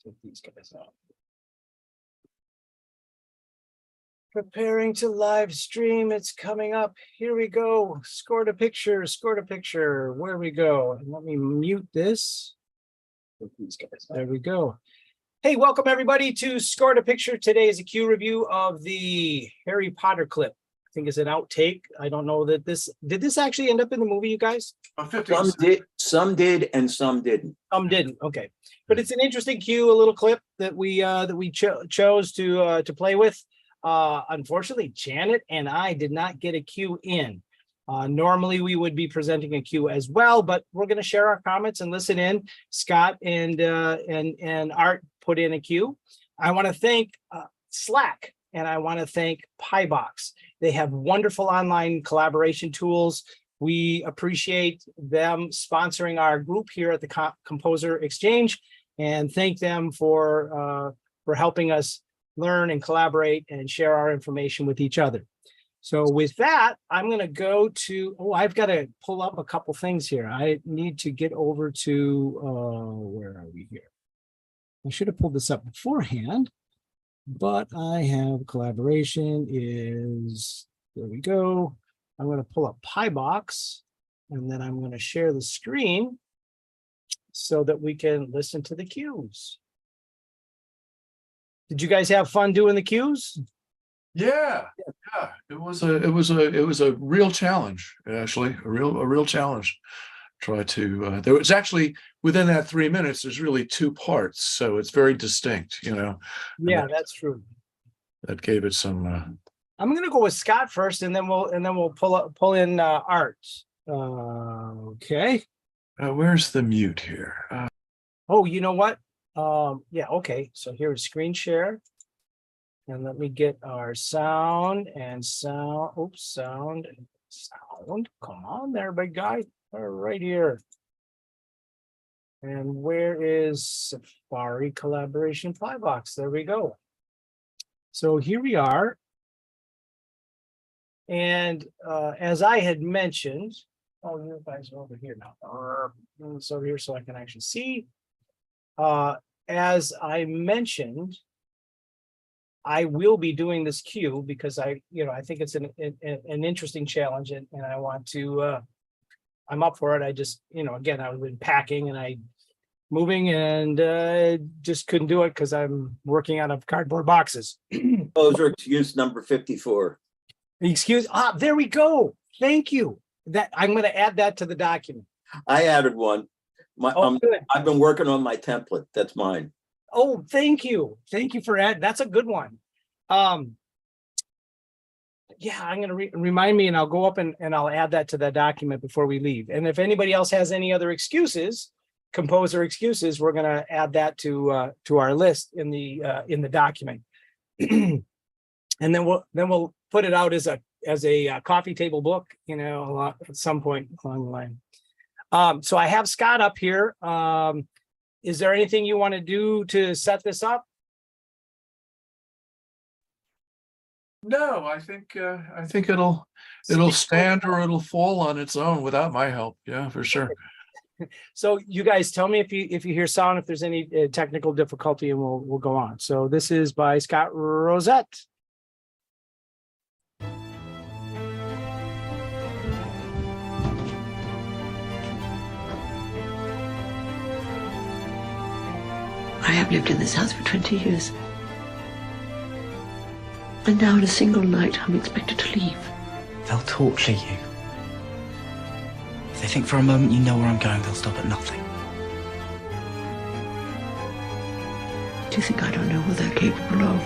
Take these guys out. Preparing to live stream. It's coming up. Here we go. Scored a picture. Scored a picture. Where we go? And let me mute this. These guys. There we go. Hey, welcome everybody to Scored a Picture. Today is a Q review of the Harry Potter clip. I think it's an outtake. I don't know that did this actually end up in the movie, you guys? Some did, and some didn't. Some didn't. Okay, but it's an interesting Q, a little clip that we chose to play with. Unfortunately, Janet and I did not get a Q in. Normally we would be presenting a Q as well, but we're going to share our comments and listen in. Scott and Art put in a Q. I want to thank Slack and I want to thank Piebox. They have wonderful online collaboration tools. We appreciate them sponsoring our group here at the Composer Exchange, and thank them for helping us learn and collaborate and share our information with each other. So with that, I'm going to go to, I've got to pull up a couple things here. I need to get over to, where are we here? I should have pulled this up beforehand, but I have collaboration there we go. I'm going to pull up Piebox, and then I'm going to share the screen so that we can listen to the cues. Did you guys have fun doing the cues? Yeah. It was a real challenge, actually, a real challenge. Try to there was actually within that 3 minutes, there's really two parts, so it's very distinct, you know. Yeah, that's true. That gave it some. I'm going to go with Scott first, and then we'll pull in Art. Okay. Where's the mute here? Oh, you know what? Yeah, okay. So here's screen share. And let me get our sound and sound. Oops, sound and sound. Come on there, big guy. Right here. And where is Safari Collaboration Piebox? There we go. So here we are. And as I had mentioned, you guys are over here now. So here, so I can actually see. As I mentioned, I will be doing this Q because I think it's an interesting challenge, and I want to. I'm up for it. I just, again, I've been packing and moving and just couldn't do it because I'm working out of cardboard boxes. Composer excuse number 54. There we go. Thank you. That I'm going to add that to the document. I added one. I've been working on my template. That's mine. Oh, thank you. Thank you for adding. That's a good one. Yeah, I'm going to remind me, and I'll go up and I'll add that to the document before we leave. And if anybody else has any other excuses, composer excuses, we're going to add that to our list in the document. And then we'll put it out as a coffee table book, at some point along the line. So I have Scott up here. Is there anything you want to do to set this up? No, I think it'll stand or it'll fall on its own without my help. Yeah, for sure. So you guys tell me if you hear sound, if there's any technical difficulty, and we'll go on. So this is by Scott Rosette. I have lived in this house for 20 years. And now in a single night, I'm expected to leave. They'll torture you. If they think for a moment you know where I'm going, they'll stop at nothing. Do you think I don't know what they're capable of?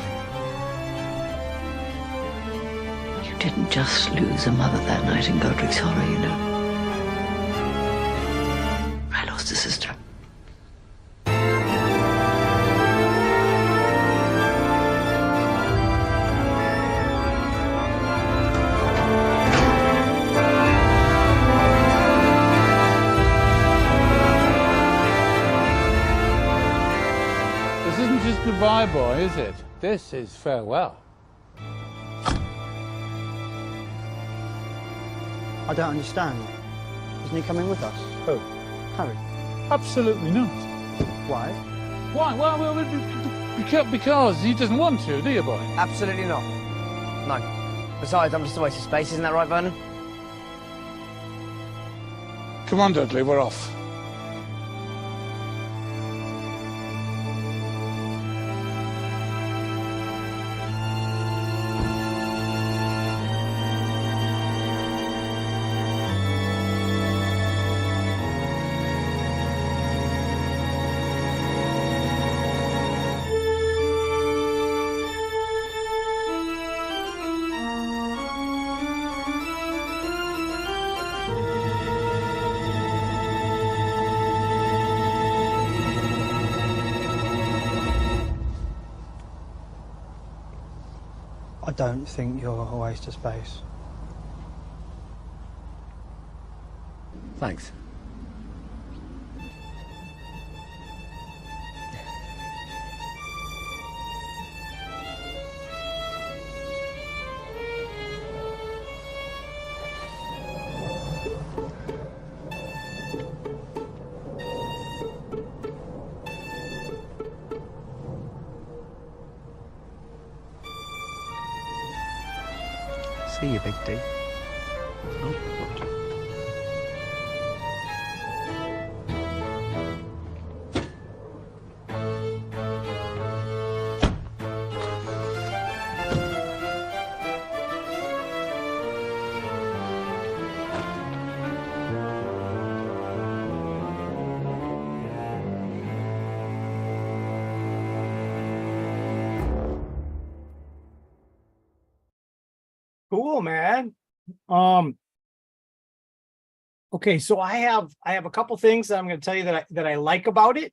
You didn't just lose a mother that night in Godric's Hollow, you know. I lost a sister. This isn't just goodbye, boy, is it? This is farewell. I don't understand. Isn't he coming with us? Who? Harry. Absolutely not. Why? Why? Well, because he doesn't want to, do you, boy? Absolutely not. No. Besides, I'm just a waste of space, isn't that right, Vernon? Come on, Dudley, we're off. I don't think you're a waste of space. Thanks. See you, Big D. Cool, man. Okay, so I have a couple things that I'm going to tell you that I like about it,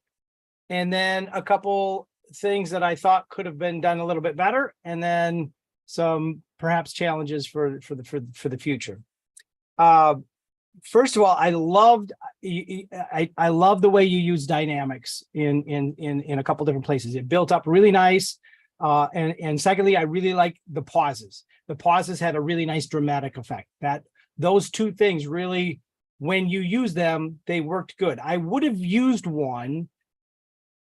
and then a couple things that I thought could have been done a little bit better, and then some perhaps challenges for the future. First of all, I love the way you use dynamics in a couple different places. It built up really nice. And secondly, I really like the pauses. The pauses had a really nice dramatic effect. That those two things really, when you use them, they worked good. I would have used one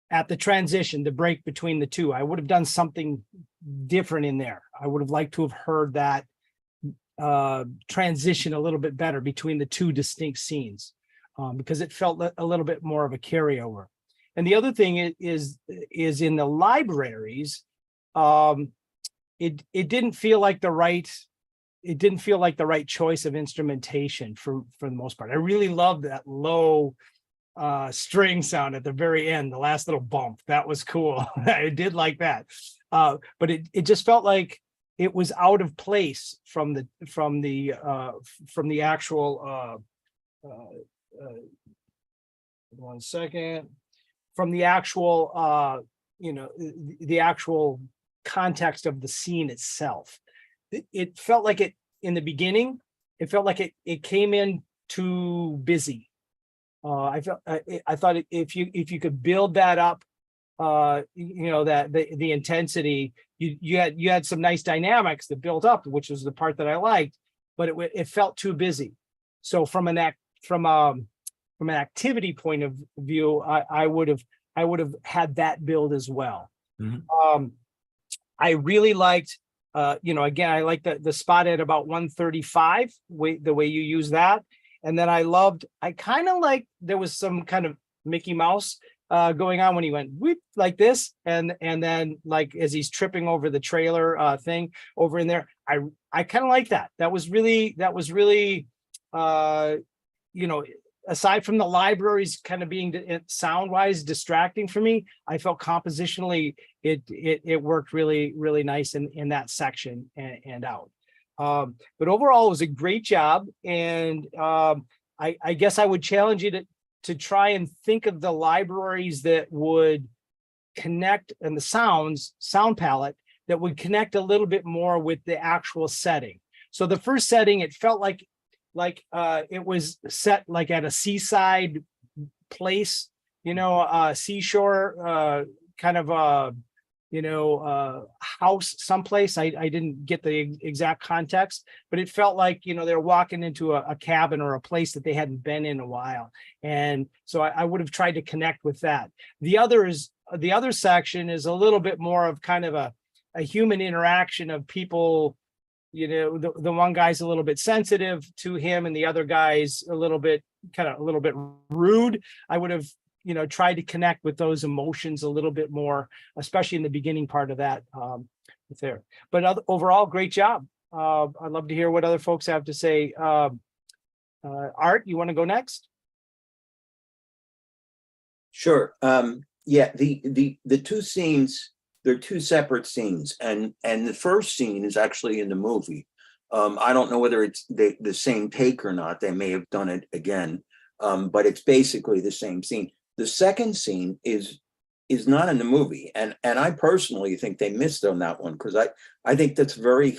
at the transition, the break between the two. I would have done something different in there. I would have liked to have heard that transition a little bit better between the two distinct scenes, because it felt a little bit more of a carryover. And the other thing is in the libraries, it didn't feel like the right choice of instrumentation for the most part. I really loved that low string sound at the very end, the last little bump. That was cool. I did like that. But it just felt like it was out of place from the actual one second, from the actual the actual context of the scene itself. It felt like it in the beginning, it felt like it came in too busy. I thought if you could build that up, that the intensity, you had some nice dynamics that built up, which was the part that I liked, but it felt too busy. So from an activity point of view, I would have had that build as well. Mm-hmm. I really liked, again, I like the spot at about 135, the way you use that. And then I kind of like, there was some kind of Mickey Mouse going on when he went whoop like this. And then like, as he's tripping over the trailer thing over in there, I kind of like that. That was really, aside from the libraries kind of being sound wise distracting for me, I felt compositionally it worked really, really nice in that section and out. But overall, it was a great job. And I guess I would challenge you to try and think of the libraries that would connect, and the sound palette that would connect a little bit more with the actual setting. So the first setting, it felt like it was set like at a seaside place, seashore kind of house someplace. I didn't get the exact context, but it felt like they're walking into a cabin or a place that they hadn't been in a while. And so I would have tried to connect with that. The other is the other section is a little bit more of kind of a human interaction of people. You know, the one guy's a little bit sensitive to him, and the other guy's a little bit rude. I would have, you know, tried to connect with those emotions a little bit more, especially in the beginning part of that there. But overall, great job. I'd love to hear what other folks have to say. Art, you want to go next? Sure. Yeah, the two scenes, they're two separate scenes, and the first scene is actually in the movie. I don't know whether it's the same take or not. They may have done it again, but it's basically the same scene. The second scene is not in the movie, and I personally think they missed on that one, because I think that's very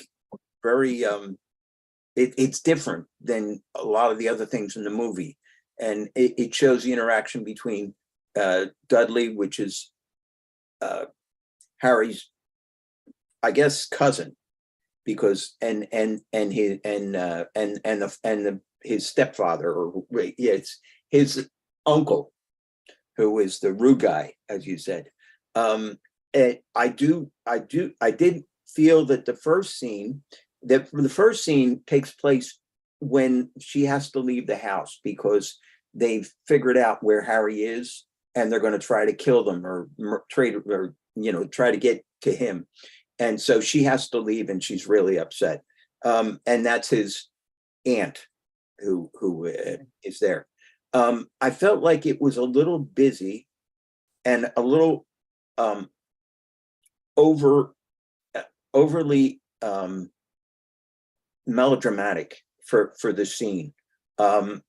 it's different than a lot of the other things in the movie, and it shows the interaction between Dudley, which is Harry's, I guess, cousin, because his stepfather, or it's his uncle, who is the rude guy, as you said. And I did feel that the first scene takes place when she has to leave the house, because they've figured out where Harry is, and they're going to try to kill them or try to get to him. And so she has to leave, and she's really upset. And that's his aunt who is there. I felt like it was a little busy and a little overly melodramatic for the scene. And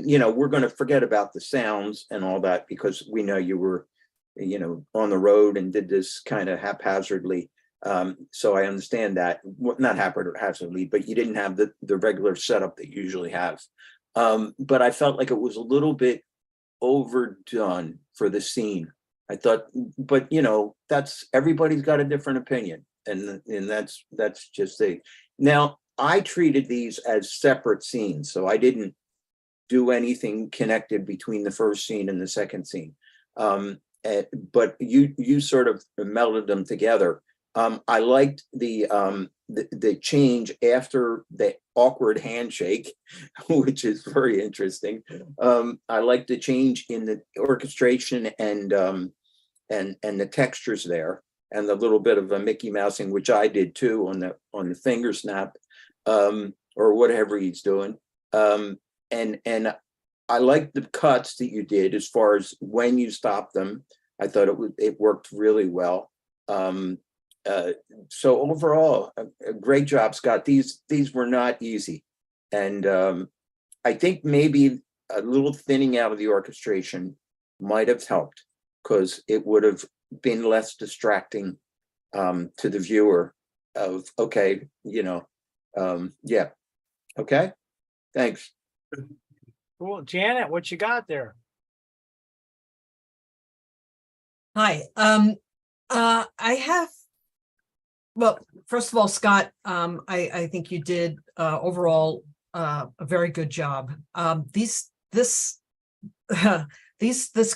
we're going to forget about the sounds and all that, because we know you were on the road and did this kind of haphazardly. So I understand that, not haphazardly, but you didn't have the regular setup that you usually have. But I felt like it was a little bit overdone for the scene. I thought, but that's, everybody's got a different opinion, and that's just it. Now, I treated these as separate scenes, so I didn't do anything connected between the first scene and the second scene. But you sort of melded them together. I liked the change after the awkward handshake, which is very interesting. I liked the change in the orchestration and the textures there, and the little bit of a Mickey Mousing, which I did too on the finger snap, or whatever he's doing. And I liked the cuts that you did as far as when you stopped them. I thought it worked really well. So overall, a great job, Scott. These were not easy, and I think maybe a little thinning out of the orchestration might have helped, because it would have been less distracting to the viewer. Of okay, yeah, okay, thanks. Cool. Janet, what you got there? Hi. I have, well, first of all, Scott, I think you did overall a very good job. This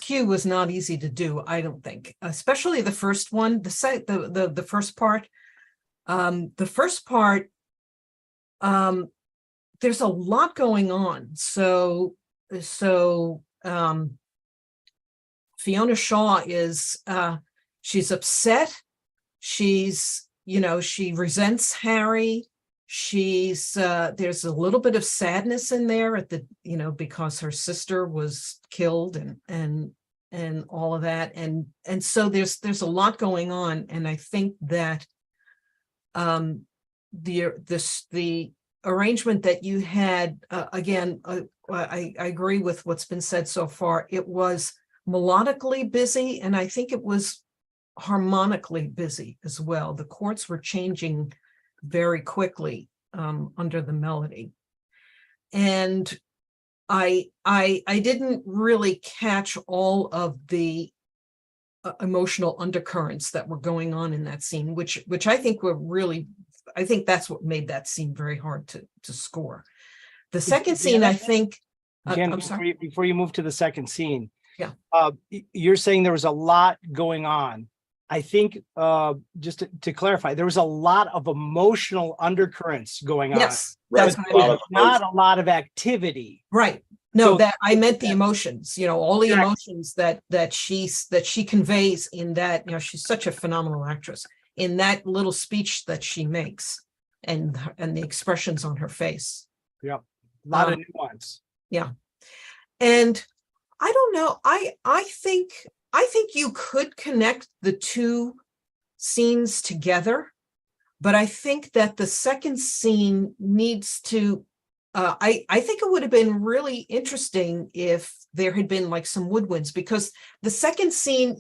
cue was not easy to do, I don't think, especially the first one, the first part. The first part, there's a lot going on. So Fiona Shaw is, she's upset. She's, she resents Harry. She's, there's a little bit of sadness in there at the, because her sister was killed and all of that. And so there's a lot going on. And I think that, the arrangement that you had, again, I agree with what's been said so far. It was melodically busy, and I think it was harmonically busy as well. The chords were changing very quickly under the melody, and I didn't really catch all of the emotional undercurrents that were going on in that scene, which I think were really, I think that's what made that scene very hard to score. The second scene, I think, Jen, I'm sorry. before you move to the second scene, Yeah. You're saying there was a lot going on. I think, just to clarify, there was a lot of emotional undercurrents going on. Yes, Right. that's what I A lot mean. of Not a lot of activity. Right. No, So- that I meant the emotions, all the Exactly. emotions that she conveys in that, she's such a phenomenal actress in that little speech that she makes and the expressions on her face. A lot of Um, nuance. And I don't know, I think you could connect the two scenes together, but I think that the second scene needs to I think it would have been really interesting if there had been like some woodwinds, because the second scene,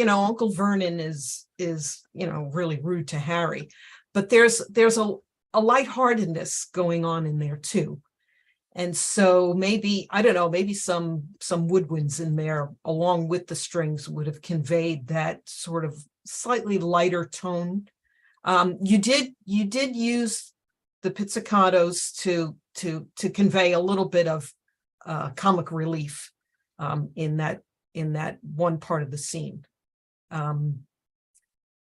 Uncle Vernon is really rude to Harry, but there's a lightheartedness going on in there too. And so maybe, I don't know, maybe some woodwinds in there along with the strings would have conveyed that sort of slightly lighter tone. You did use the pizzicatos to convey a little bit of comic relief in that one part of the scene.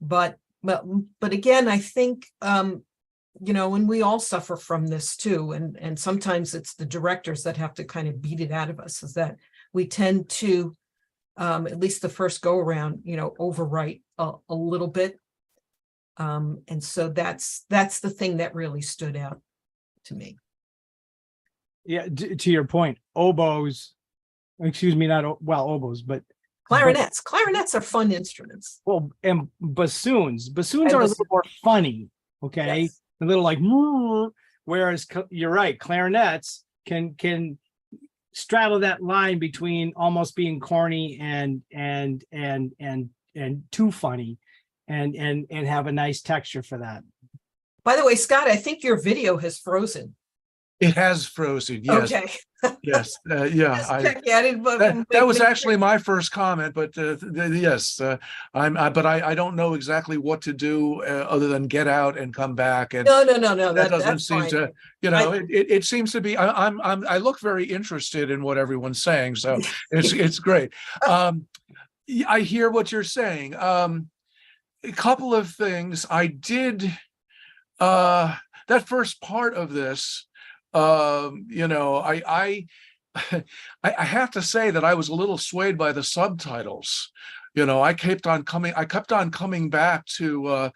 But again, I think and we all suffer from this too, and sometimes it's the directors that have to kind of beat it out of us, is that we tend to at least the first go around, overwrite a little bit. And so that's the thing that really stood out to me. Yeah, to your point, oboes, oboes, but Clarinets are fun instruments. well, and bassoons And are a little more funny. Okay. Yes. A little like, whereas you're right, clarinets can straddle that line between almost being corny and too funny and have a nice texture for that. By the way, Scott, I think your video has frozen. It has frozen. Yes. Okay. Yes. Yeah. Just checking. I didn't That was actually my first comment, but yes, but I don't know exactly what to do other than get out and come back. And No. that doesn't That's seem fine. to, it seems to be, I look very interested in what everyone's saying. So it's great. I hear what you're saying. A couple of things I did, that first part of this, I have to say that I was a little swayed by the subtitles. I kept on coming back to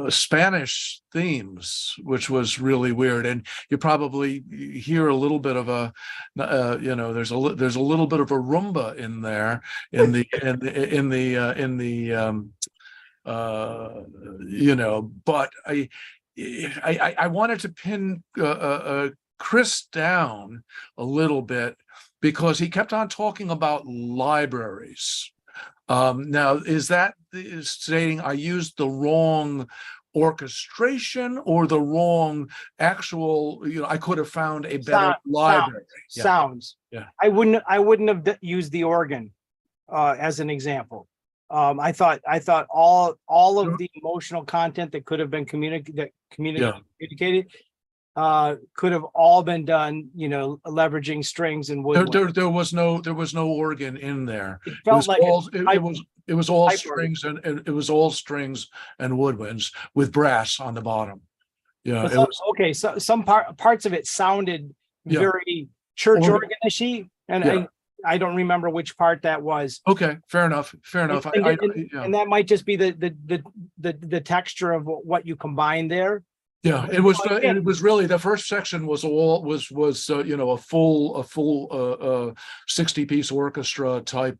Spanish themes, which was really weird. And you probably hear a little bit of a there's a little bit of a rumba in there but I wanted to pin Chris down a little bit because he kept on talking about libraries. Now, is stating I used the wrong orchestration or the wrong actual, I could have found a better library. Sounds. Yeah. I wouldn't have used the organ as an example. I thought all of the emotional content that could have been communicated could have all been done, leveraging strings and wood. There was no organ in there. It felt like it was all strings and it was all strings and woodwinds with brass on the bottom. Yeah. Okay. So some parts of it sounded very church organ-ishy, and I don't remember which part that was. Okay, fair enough. And that might just be the texture of what you combine there. Yeah, it was really the first section was a full 60-piece orchestra type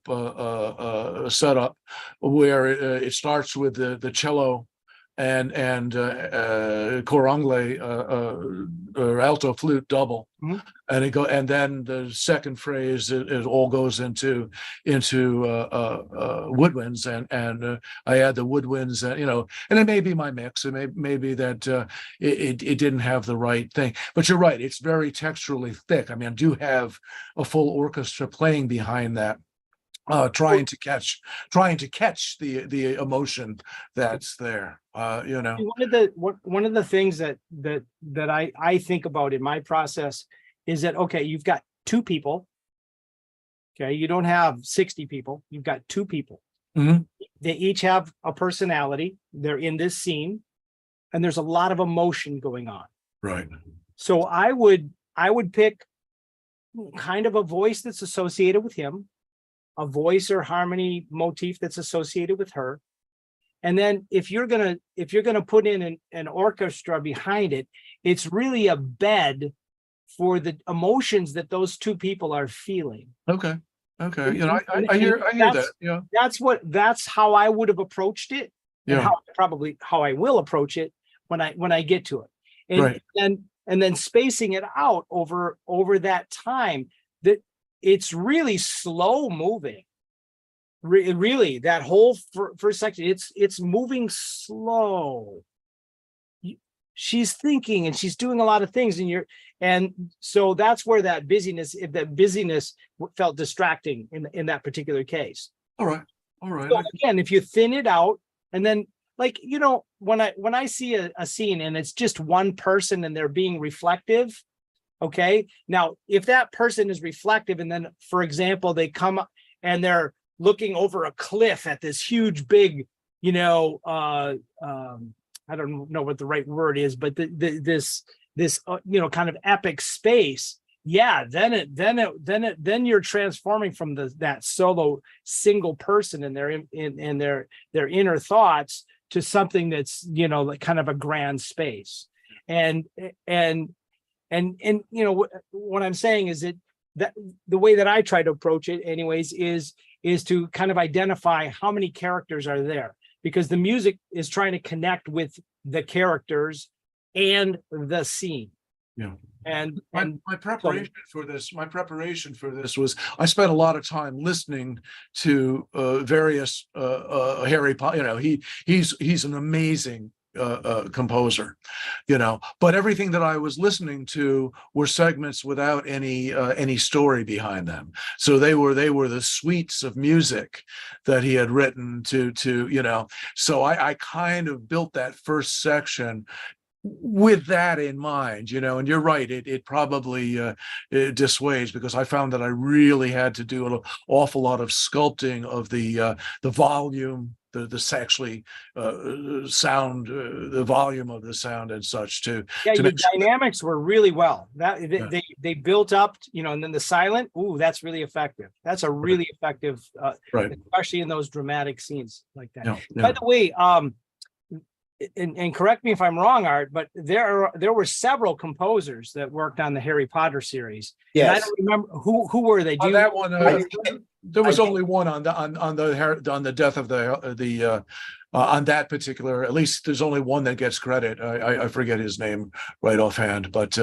setup where it starts with the cello and cor anglais or alto flute double, and then the second phrase it all goes into woodwinds and I add the woodwinds and it may be my mix. It may be that it didn't have the right thing, but you're right. It's very texturally thick. I mean, I do have a full orchestra playing behind that. Trying to catch the emotion that's there. One of the things that I think about in my process is that, okay, you've got two people. Okay, you don't have 60 people, you've got two people. Mhm. They each have a personality. They're in this scene, and there's a lot of emotion going on. Right. So I would pick kind of a voice that's associated with him, a voice or harmony motif that's associated with her. And then if you're gonna put in an orchestra behind it, it's really a bed for the emotions that those two people are feeling. Okay. Okay. You know, And- I hear and that. that's- Yeah. That's how I would have approached it, and Yeah. how I will approach it when I get to it. And Right. and then spacing it out over that time, that it's really slow moving. Really, that whole first section, it's moving slow. She's thinking and she's doing a lot of things, and so that's where that busyness felt distracting in that particular case. All right. All right. So again, if you thin it out, and then, like, when I see a scene and it's just one person and they're being reflective, okay, now if that person is reflective, and then, for example, they come up and they're looking over a cliff at this huge big, I don't know what the right word is, but this kind of epic space. Yeah, then you're transforming from that solo single person and their inner thoughts to something that's, like kind of a grand space. And what I'm saying is that the way that I try to approach it anyways is to kind of identify how many characters are there, because the music is trying to connect with the characters and the scene. Yeah. And my preparation for this was, I spent a lot of time listening to various Harry Potter. He's an amazing composer, but everything that I was listening to were segments without any story behind them. So they were the suites of music that he had written to so I kind of built that first section with that in mind, and you're right, it probably it dissuades, because I found that I really had to do an awful lot of sculpting of the volume, sound, the volume of the sound and such to your make sure dynamics were really well. They built up, and then the silent, that's really effective. That's a really effective, right. especially in those dramatic scenes like that. Yeah, By yeah. the way, and correct me if I'm wrong, Art, but there were several composers that worked on the Harry Potter series. And I Yes. don't remember who were they. On that one, there was I- only one on the death of the on that particular. At least there's only one that gets credit. I forget his name right offhand, but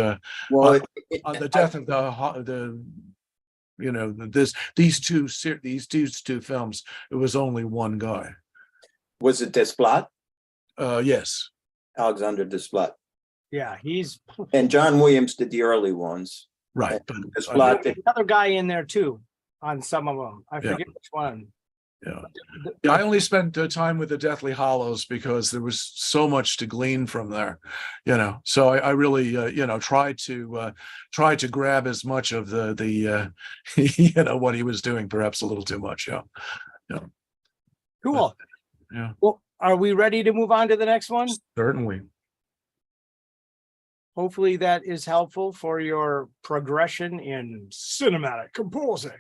Well, on the death of these two films, it was only one guy. was it Desplat? Yes. Alexander Desplat. Yeah, he's And John Williams did the early ones. Right. But Desplat did. another guy in there too on some of them. I Yeah. forget which one. Yeah. I only spent time with the Deathly Hallows because there was so much to glean from there, So I really, tried to grab as much of the what he was doing, perhaps a little too much. Yeah. Cool. Yeah. Well, are we ready to move on to the next one? Certainly. Hopefully that is helpful for your progression in cinematic composing.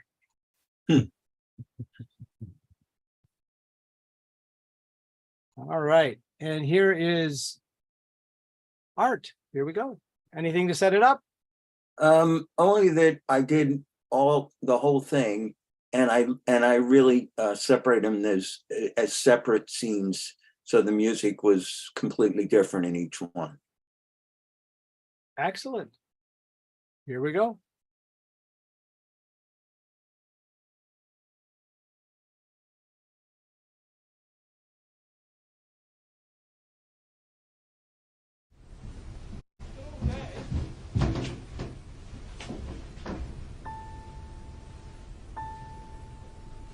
All right. And here is Art. Here we go. Anything to set it up? Only that I did the whole thing, and I really separate them as separate scenes, so the music was completely different in each one. Excellent. Here we go.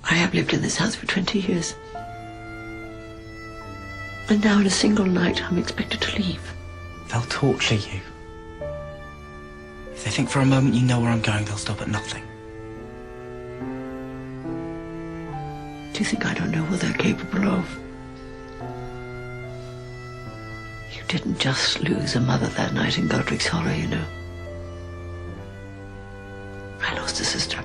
I have lived in this house for 20 years. And now in a single night, I'm expected to leave. They'll torture you. If they think for a moment you know where I'm going, they'll stop at nothing. Do you think I don't know what they're capable of? You didn't just lose a mother that night in Godric's Hollow, you know. I lost a sister.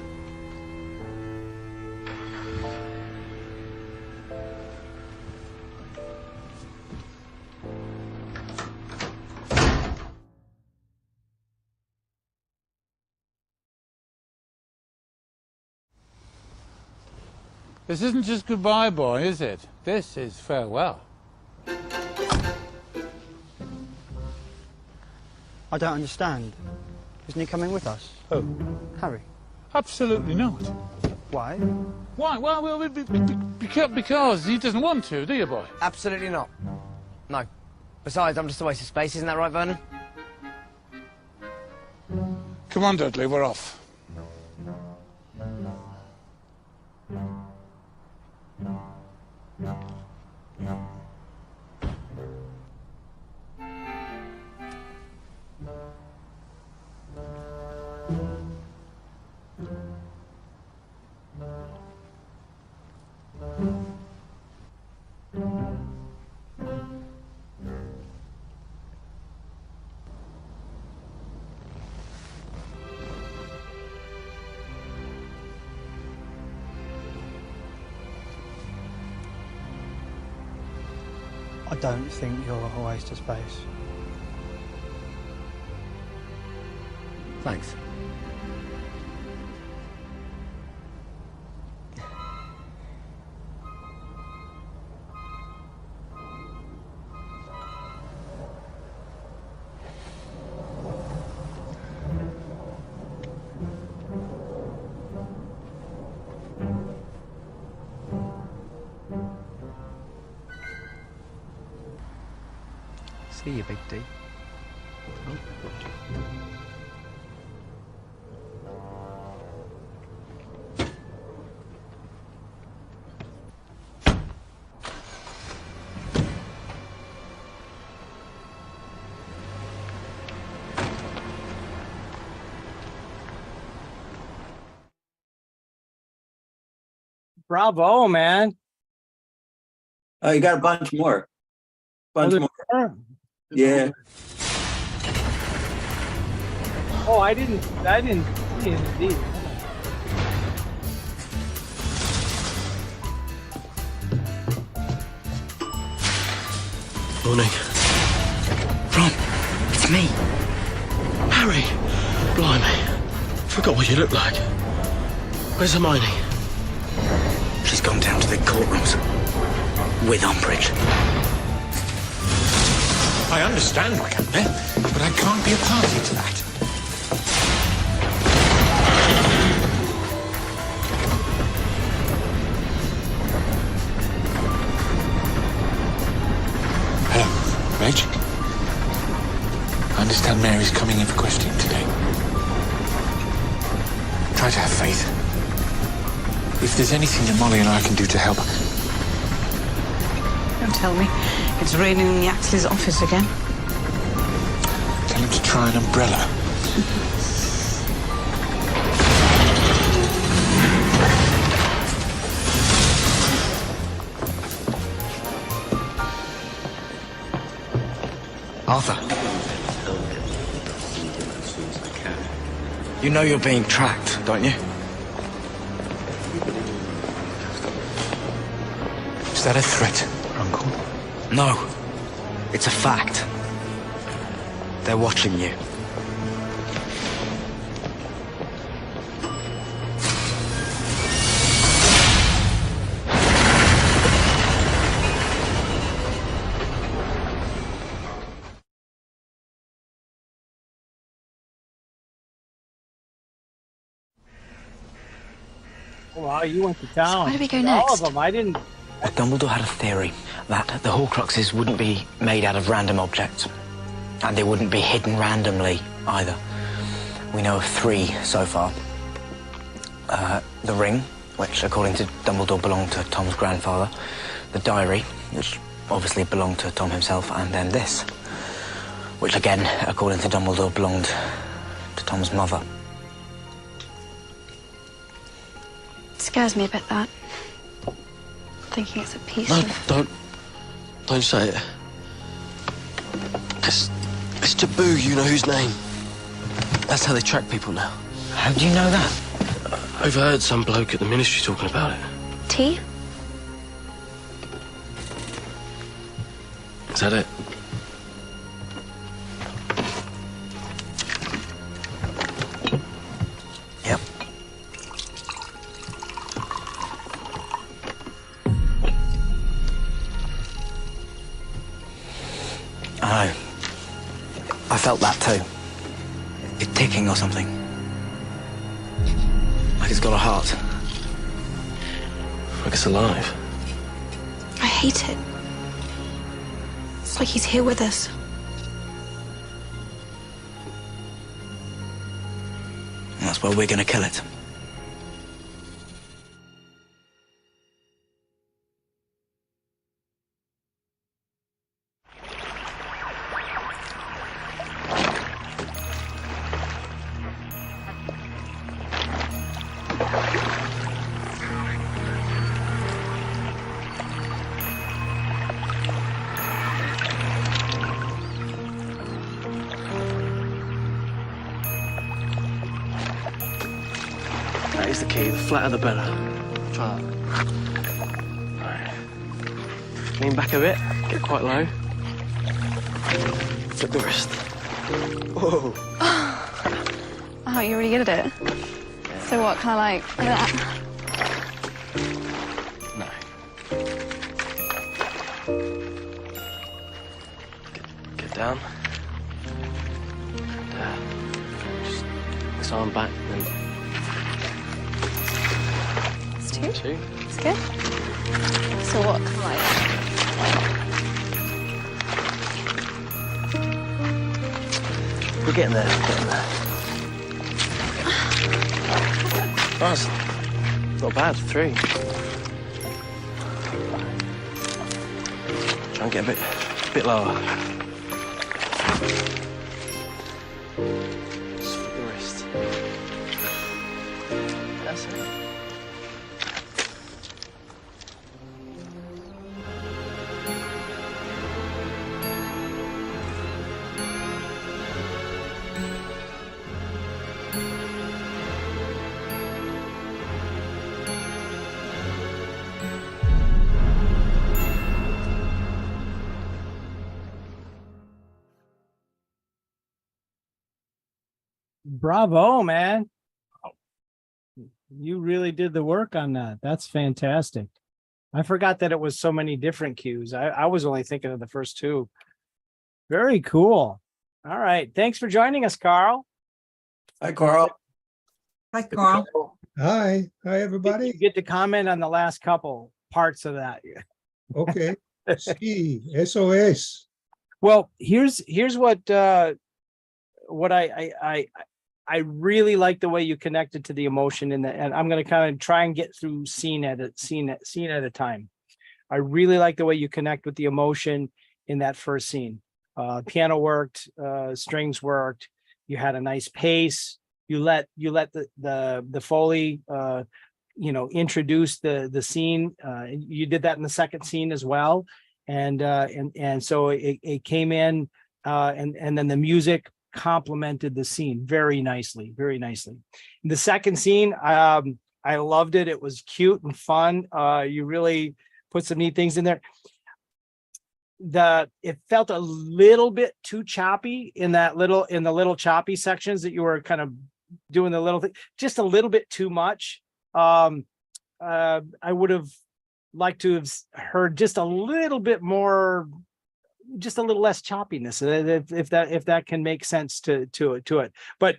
This isn't just goodbye, boy, is it? This is farewell. I don't understand. Isn't he coming with us? Oh, Harry? absolutely not. Why? Why? Well, because he doesn't want to, do you, boy? Absolutely not. No. Besides, I'm just a waste of space, isn't that right, Vernon? Come on, Dudley, we're off. I don't think you're a waste of space. Thanks. See you, Big D. Bravo, man. Oh, you got a bunch more. Bunch Oh, more. Yeah. Oh, I didn't see it indeed. Morning. Ron, it's me. Harry. Blimey. Forgot what you look like. Where's Hermione? She's gone down to the courtrooms. With Umbridge. I understand what happened there, but I can't be a party to that. Hello, Reg. I understand Mary's coming in for questioning today. Try to have faith. If there's anything that Molly and I can do to help, Don't tell me. It's raining in the Axley's office again. tell him to try an umbrella. Arthur. You know you're being tracked, don't you? Is that a threat, Uncle? No. It's a fact. They're watching you. Wow, you went to town. where do we go All next? of them. I didn't. Well, Dumbledore had a theory that the Horcruxes wouldn't be made out of random objects. And they wouldn't be hidden randomly either. We know of 3 so far. The ring, which according to Dumbledore belonged to Tom's grandfather. The diary, which obviously belonged to Tom himself. And then this, which again, according to Dumbledore, belonged to Tom's mother. It scares me a bit, that. Thinking it's a piece No, of... don't say it. It's Taboo, you know whose name. That's how they track people now. How do you know that? Overheard some bloke at the ministry talking about it. Tea? Is that it? Yep. I know. I felt that too. It ticking or something. Like it's got a heart. Like it's alive. I hate it. It's like he's here with us. And that's where we're gonna kill it. That is the key. The flatter the better. Try that. Right. Lean back a bit. Get quite low. Flip the wrist. Whoa. Oh, you're really good at it. So what, kind of like that? No. Get down. And, just this arm back, then It's two. two. It's good. So what, kind of like... We're getting there. Getting there. That's not bad. Three. Try and get a bit lower. Just flip the wrist. That's it. Bravo, man. You really did the work on that. That's fantastic. I forgot that it was so many different cues. I was only thinking of the first two. Very cool. All right. Thanks for joining us, Carl. Hi, Carl. Hi, Carl. Hi, Did everybody. you get to comment on the last couple parts of that? Okay. Sí, eso es. Well, here's what I really like the way you connected to the emotion and I'm going to kind of try and get through scene at a time. I really like the way you connect with the emotion in that first scene. Piano worked, strings worked. You had a nice pace. You let the Foley, introduce the scene. You did that in the second scene as well, and so it came in, and then the music complemented the scene very nicely, very nicely. The second scene, I loved it. It was cute and fun. You really put some neat things in there. It felt a little bit too choppy in the little choppy sections that you were kind of doing the little thing, just a little bit too much. I would have liked to have heard just a little bit more, just a little less choppiness, if that can make sense to it. But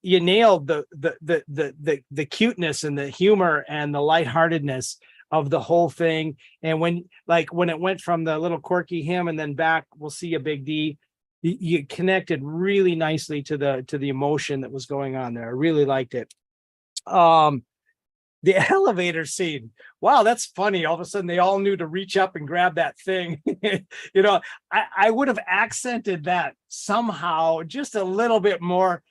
you nailed the cuteness and the humor and the lightheartedness of the whole thing. And when it went from the little quirky him and then back, we'll see a big D, you connected really nicely to the emotion that was going on there. I really liked it. The elevator scene. Wow, that's funny. All of a sudden they all knew to reach up and grab that thing. I would have accented that somehow just a little bit more.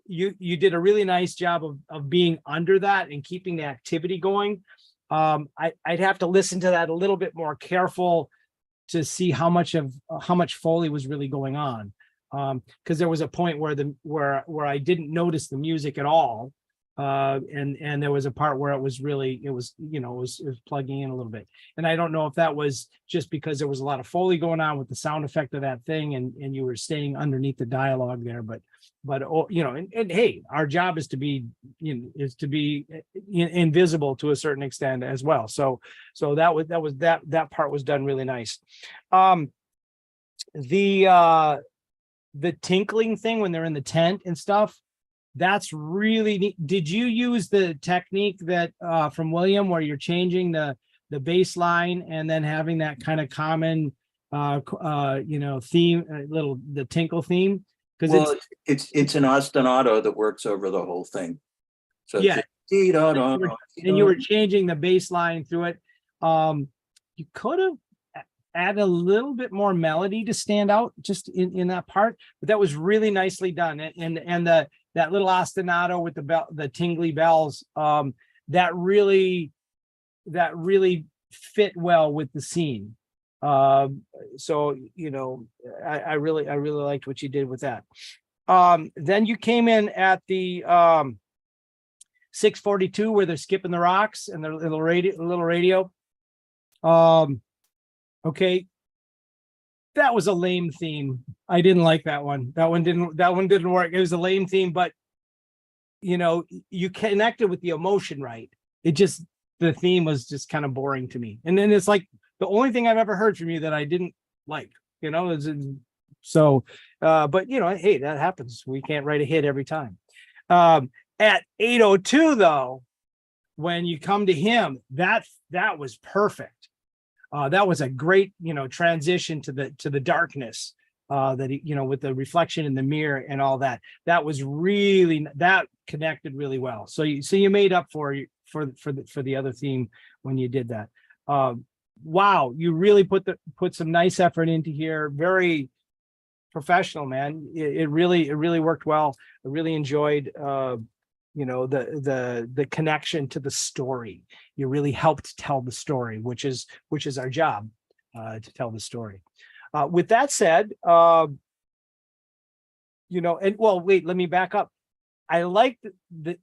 you did a really nice job of being under that and keeping the activity going. I'd have to listen to that a little bit more careful to see how much Foley was really going on. Because there was a point where I didn't notice the music at all. And there was a part where it was plugging in a little bit. And I don't know if that was just because there was a lot of Foley going on with the sound effect of that thing, and you were staying underneath the dialogue there, but and hey, our job is to be invisible to a certain extent as well. So that part was done really nice. The tinkling thing when they're in the tent and stuff, that's really neat. Did you use the technique that from William where you're changing the bass line and then having that kind of common theme, the tinkle theme? Because it's an ostinato that works over the whole thing. So yeah, and you were changing the bass line through it. You could have add a little bit more melody to stand out just in that part, but that was really nicely done. And that little ostinato with the tingly bells, that really fit well with the scene. So I really liked what you did with that. Then you came in at the 6:42 where they're skipping the rocks and their little radio. Okay, that was a lame theme. I didn't like that one. That one didn't work. It was a lame theme, but you connected with the emotion right. The theme was just kind of boring to me. And then it's like the only thing I've ever heard from you that I didn't like, so but hey, that happens. We can't write a hit every time. At 8:02 though, when you come to him, that was perfect. That was a great, transition to the darkness that with the reflection in the mirror and all that. That was that connected really well. So you made up for the other theme when you did that. Wow, you really put some nice effort into here. Very professional, man. It really worked well. I really enjoyed the connection to the story. You really helped tell the story, which is our job, to tell the story. With that said, wait, let me back up. I liked the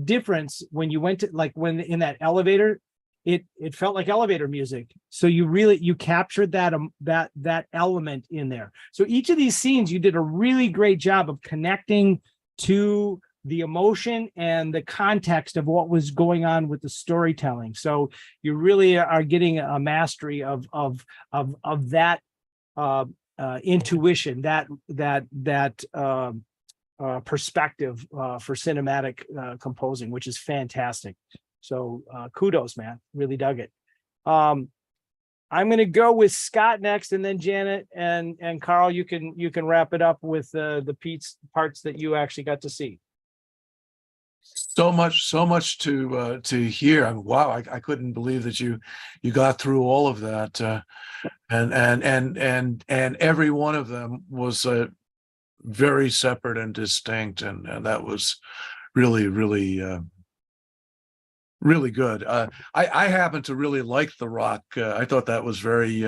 difference when you went to when in that elevator, it felt like elevator music. So you captured that element in there. So each of these scenes, you did a really great job of connecting to the emotion and the context of what was going on with the storytelling. So you really are getting a mastery of that intuition, that perspective for cinematic composing, which is fantastic. So kudos, man. Really dug it. I'm going to go with Scott next, and then Janet and Carl. You can wrap it up with the Pete's parts that you actually got to see. So much to hear. I mean, wow, I couldn't believe that you got through all of that, and every one of them was very separate and distinct, and that was really good. I happen to really like The Rock. I thought that was very.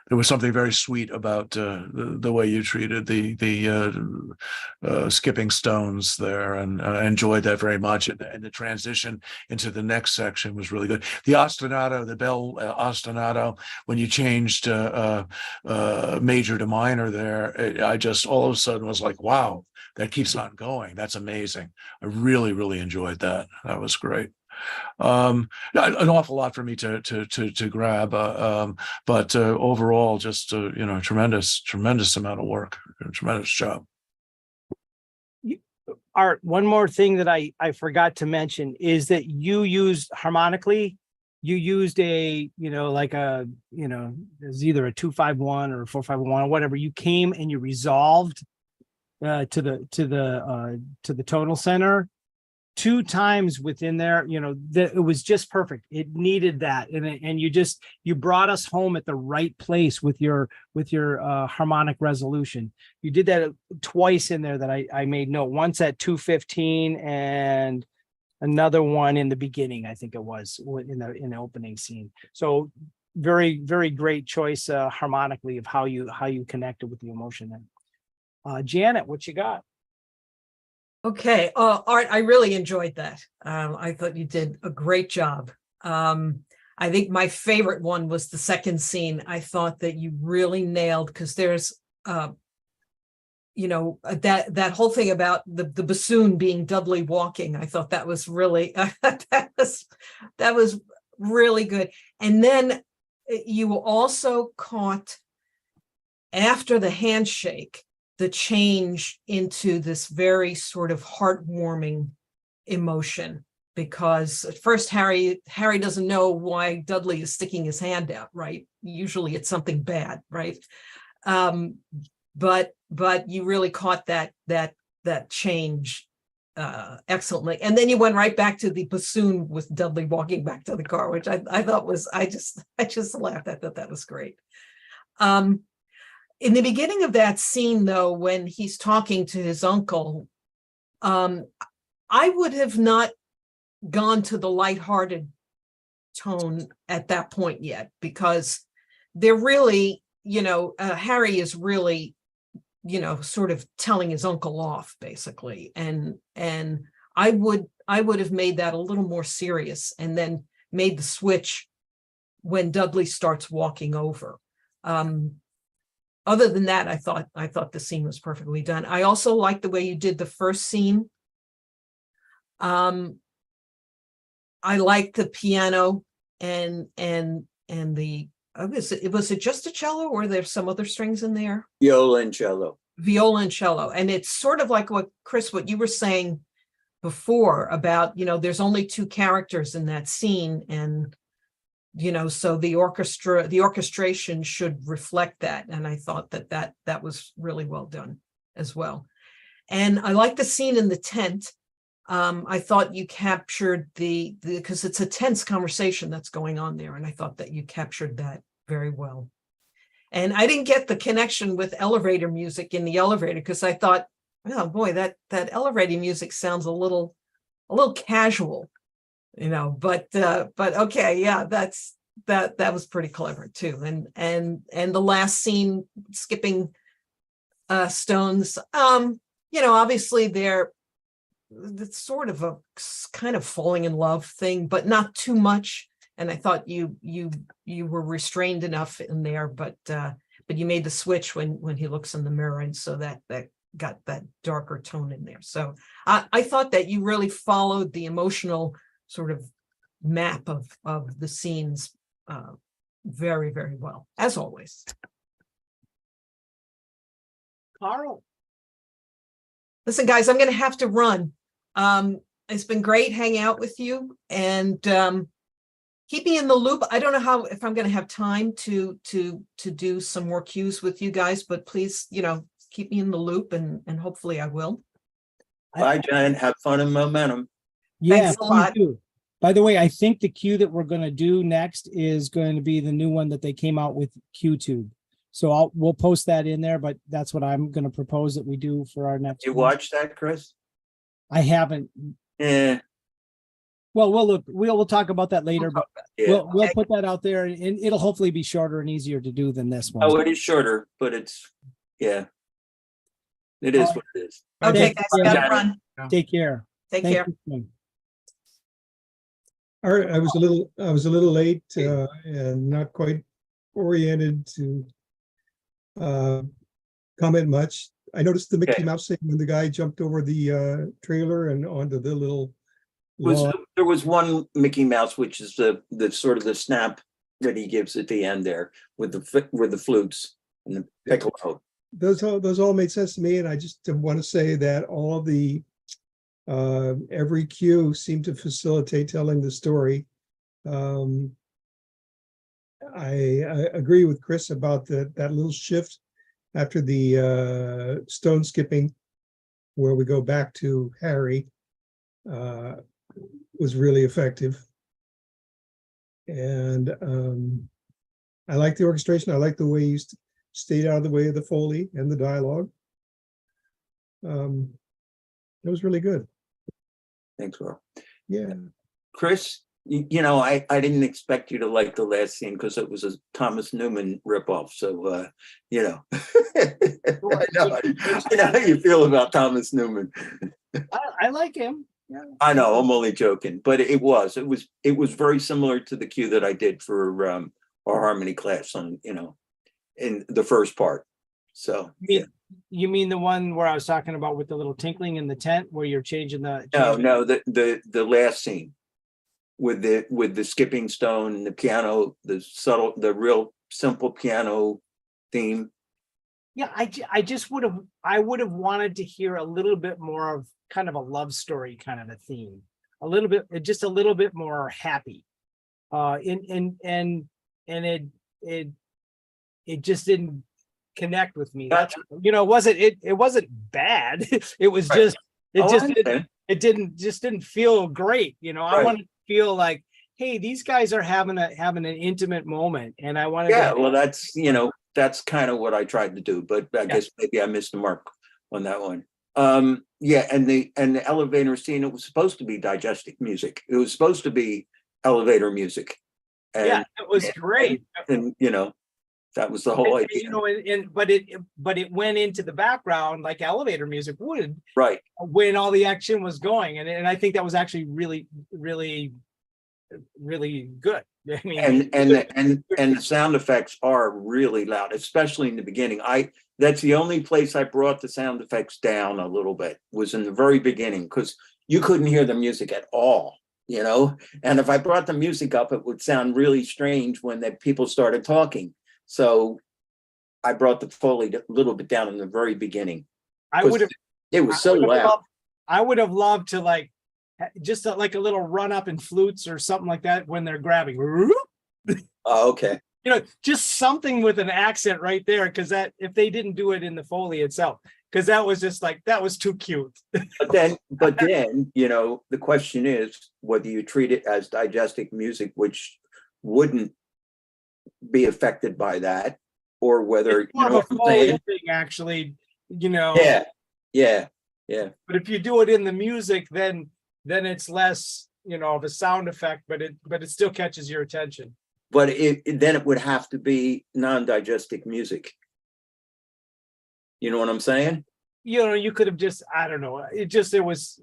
There was something very sweet about the way you treated the skipping stones there, and I enjoyed that very much. And the transition into the next section was really good. The ostinato, the bell ostinato, when you changed major to minor there, I just all of a sudden was like, wow, that keeps on going. That's amazing. I really enjoyed that. That was great. An awful lot for me to grab, but overall, just tremendous amount of work, tremendous job. Art, one more thing that I forgot to mention is that you used harmonically. You used a it's either a 251 or a 451 or whatever. You came and you resolved to the tonal center. 2 times within there, that it was just perfect. It needed that. And you brought us home at the right place with your harmonic resolution. You did that twice in there that I made note, once at 2:15 and another one in the beginning, I think it was in the opening scene. So very, very great choice harmonically of how you connected with the emotion. Then Janet, what you got? Okay, Art, I really enjoyed that. I thought you did a great job. I think my favorite one was the second scene. I thought that you really nailed, because there's, that whole thing about the bassoon being Dudley walking. I thought that was really, that was really good. And then you also caught, after the handshake, the change into this very sort of heartwarming emotion, because at first Harry doesn't know why Dudley is sticking his hand out, right? Usually it's something bad, right? But you really caught that change excellently. And then you went right back to the bassoon with Dudley walking back to the car, which I thought was, I just laughed. I thought that was great. In the beginning of that scene, though, when he's talking to his uncle, I would have not gone to the lighthearted tone at that point yet, because they're really, Harry is really, sort of telling his uncle off, basically. And I would have made that a little more serious, and then made the switch when Dudley starts walking over. Other than that, I thought the scene was perfectly done. I also liked the way you did the first scene. I liked the piano and the, was it just a cello, or there's some other strings in there? Viola and cello. Viola and cello. And it's sort of like what you were saying before about, there's only 2 characters in that scene, and so the orchestration should reflect that. And I thought that was really well done as well. And I like the scene in the tent. I thought you captured because it's a tense conversation that's going on there. And I thought that you captured that very well. And I didn't get the connection with elevator music in the elevator, because I thought, oh boy, that elevator music sounds a little casual. But okay, yeah, that was pretty clever too. And the last scene, skipping stones, obviously it's sort of a kind of falling in love thing, but not too much. And I thought you were restrained enough in there, but you made the switch when he looks in the mirror, and so that got that darker tone in there. So I thought that you really followed the emotional sort of map of the scenes very, very well, as always. Carl. Listen, guys, I'm going to have to run. It's been great hanging out with you, and keep me in the loop. I don't know if I'm going to have time to do some more cues with you guys, but please, keep me in the loop, and hopefully I will. Bye, Janet. Have fun and momentum. Yeah, Thanks a lot. too. By the way, I think the cue that we're going to do next is going to be the new one that they came out with, QTube. So we'll post that in there, but that's what I'm going to propose that we do for our next. You one. watch that, Chris? I haven't. Yeah. Well, we'll talk about that later, but Yeah. we'll put that out there, and it'll hopefully be shorter and easier to do than this one. Oh, it is shorter, but it is what it is. Okay, guys, I gotta Janet. run. Take care. Take Thank care. you. All right, I was a little late and not quite oriented to comment much. I noticed the Mickey Okay. Mouse thing when the guy jumped over the trailer and onto the little lawn. There was one Mickey Mouse, which is the sort of the snap that he gives at the end there with the flutes and the piccolo. Those all made sense to me, and I just want to say that all of the every cue seemed to facilitate telling the story. I agree with Chris about that little shift after the stone skipping, where we go back to Harry. was really effective. And I like the orchestration. I like the way you stayed out of the way of the Foley and the dialogue. It was really good. Thanks, Carl. Yeah. Chris, you know, I didn't expect you to like the last scene because it was a Thomas Newman ripoff. So, you know, I know how you feel about Thomas Newman. I like him. Yeah. I know, I'm only joking, but it was very similar to the cue that I did for our harmony class on, you know, in the first part. So You mean the one where I was talking about with the little tinkling in the tent where you're changing the no, the last scene with the skipping stone, the piano, the real simple piano theme. Yeah, I would have wanted to hear a little bit more of kind of a love story kind of a theme, just a little bit more happy. And it just didn't connect with me. That's, you know, it wasn't bad. It was just it didn't feel great. You know, I wanted to feel like, hey, these guys are having an intimate moment, and I wanted well, that's, you know, that's kind of what I tried to do, but I guess maybe I missed the mark on that one. Yeah, and the elevator scene, it was supposed to be diegetic music. It was supposed to be elevator music. And, yeah, it was great. And you know, that was the whole idea. You know, but it went into the background like elevator music would, right, when all the action was going, and I think that was actually really, really, really good. I mean, and the sound effects are really loud, especially in the beginning. That's the only place I brought the sound effects down a little bit, was in the very beginning, because you couldn't hear the music at all, you know. And if I brought the music up, it would sound really strange when the people started talking. So I brought the Foley a little bit down in the very beginning. It was so loud. I would have loved to like just like a little run up in flutes or something like that when they're grabbing. Oh, okay. You know, just something with an accent right there, because that, if they didn't do it in the Foley itself, because that was just like, that was too cute. But then, you know, the question is whether you treat it as diegetic music, which wouldn't be affected by that, or whether, it's more you know, of a Foley thing, actually, you know. Yeah. But if you do it in the music, then it's less, you know, of a sound effect, but it still catches your attention. But then it would have to be non-diegetic music. You know what I'm saying? You know, you could have just, I don't know. It was,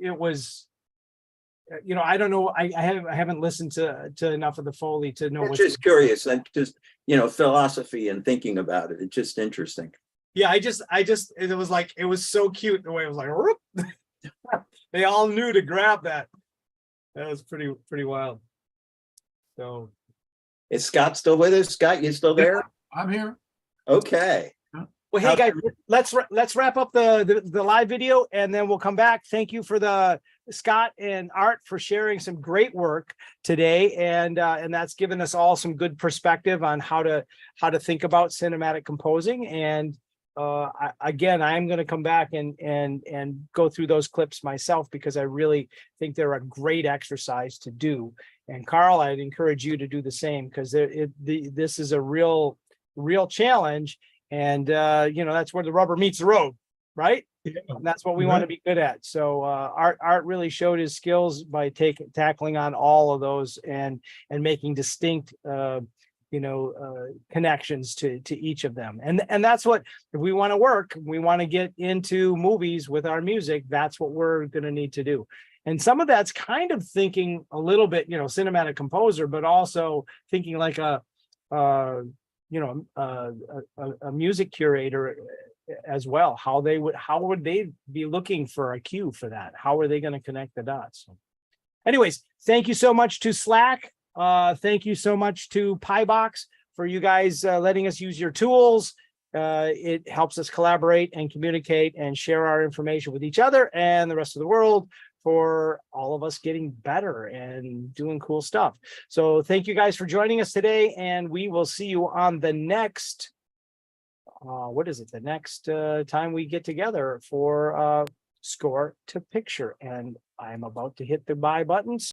you know, I don't know. I haven't listened to enough of the Foley to know. I'm just curious, and just, you know, philosophy and thinking about it. It's just interesting. Yeah, it was like, it was so cute the way it was like, whoop. They all knew to grab that. That was pretty wild. So. Is Scott still with us? Scott, you still there? I'm here. Okay. Well, hey guys, let's wrap up the live video, and then we'll come back. Thank you for the Scott and Art for sharing some great work today, and that's given us all some good perspective on how to think about cinematic composing. And again, I'm going to come back and go through those clips myself, because I really think they're a great exercise to do. And Carl, I'd encourage you to do the same, because this is a real challenge. And, you know, that's where the rubber meets the road, right? Yeah. And that's what we want to be good at. So Art really showed his skills by tackling on all of those and making distinct, you know, connections to each of them. And that's what, if we want to work, we want to get into movies with our music, that's what we're going to need to do. And some of that's kind of thinking a little bit, you know, cinematic composer, but also thinking like a music curator as well. How would they be looking for a cue for that? How are they going to connect the dots? Anyways, thank you so much to Slack. Thank you so much to PieBox for you guys letting us use your tools. It helps us collaborate and communicate and share our information with each other and the rest of the world, for all of us getting better and doing cool stuff. So thank you guys for joining us today, and we will see you on the next, the next time we get together for Score to Picture. And I'm about to hit the buy buttons.